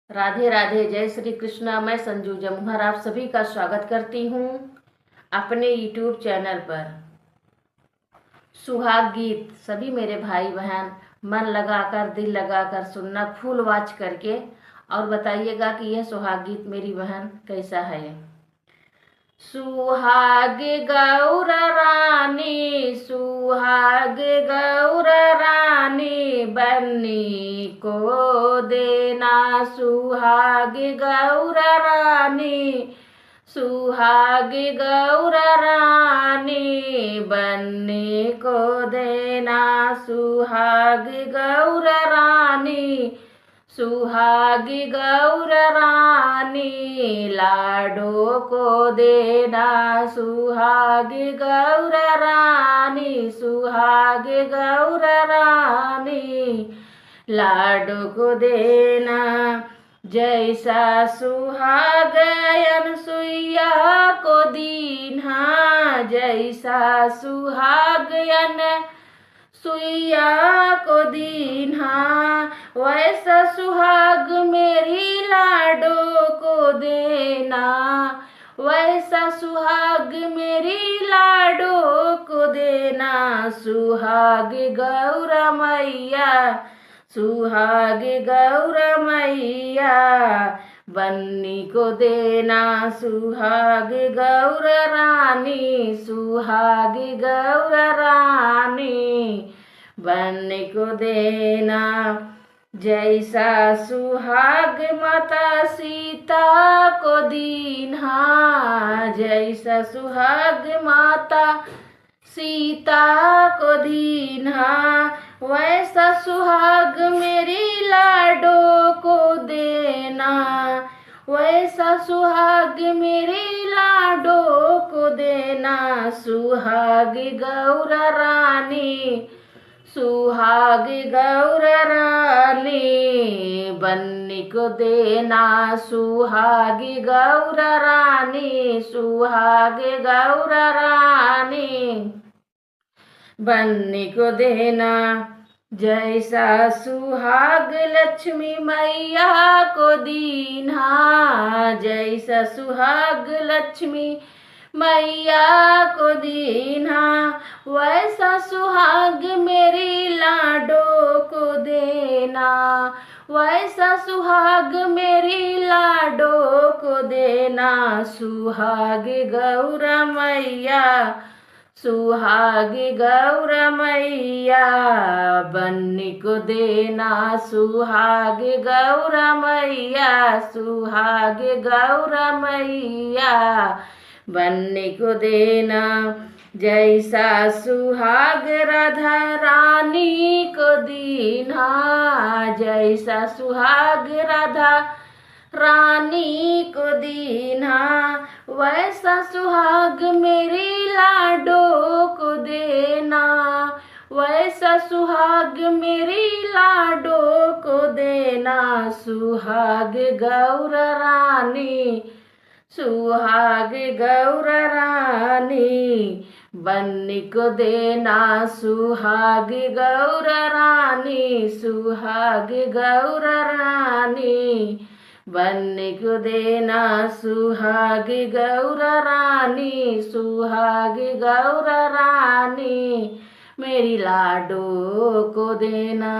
राधे राधे, जय श्री कृष्णा। मैं संजू जमुहर आप सभी का स्वागत करती हूँ अपने यूट्यूब चैनल पर। सुहाग गीत सभी मेरे भाई बहन मन लगाकर दिल लगाकर सुनना, फुल वॉच करके, और बताइएगा कि यह सुहाग गीत मेरी बहन कैसा है। सुहाग गौर रानी, सुहाग गौर रानी, बन्नी को देना। सुहाग गौर रानी, सुहाग गौर रानी, बन्नी को देना। सुहाग गौर रानी, सुहाग गौर रानी, लाडो को देना। सुहाग गौर रानी, सुहाग गौर रानी, लाडो को देना। जैसा सुहाग अनसुईया को दीन्हा, जैसा सुहाग सुइया को दीन्हा, वैसा सुहाग मेरी लाडो को देना। वैसा सुहाग मेरी लाडो को देना। सुहाग गौर मैया, सुहाग गौर मैया, बन्नी को देना। सुहाग गौर रानी, सुहाग गौर रानी, बन्नी को देना। जैसा सुहाग माता सीता को दीन्हा, जैसा सुहाग माता सीता को दीन्हा, वैसा सुहाग मेरी लाडो को देना। वैसा सुहाग मेरी लाडो को देना। सुहाग गौर रानी, सुहाग गौर रानी, बन्नी को देना। सुहाग गौर रानी, सुहाग गौर रानी, बन्नी को देना। जैसा सुहाग लक्ष्मी मैया को दीन्हा, जैसा सुहाग लक्ष्मी मैया को दीन्हा, वैसा सुहाग मेरी लाडो को देना। वैसा सुहाग मेरी लाडो को देना। सुहाग गौर मैया, सुहाग गौर मैया, बन्नी को देना। सुहाग गौर मैया, सुहाग गौर मैया, बन्नी को देना। जैसा सुहाग राधा रानी को दीन्हा, जैसा सुहाग राधा रानी को दीन्हा, वैसा सुहाग मेरी लाडो को देना। वैसा सुहाग मेरी लाडो को देना। सुहाग गौर रानी, सुहाग गौर रानी, बन्नी को देना। सुहाग गौर रानी, सुहाग गौर रानी, बन्नी को देना। सुहाग गौर रानी, सुहाग गौर रानी, मेरी लाडो को देना।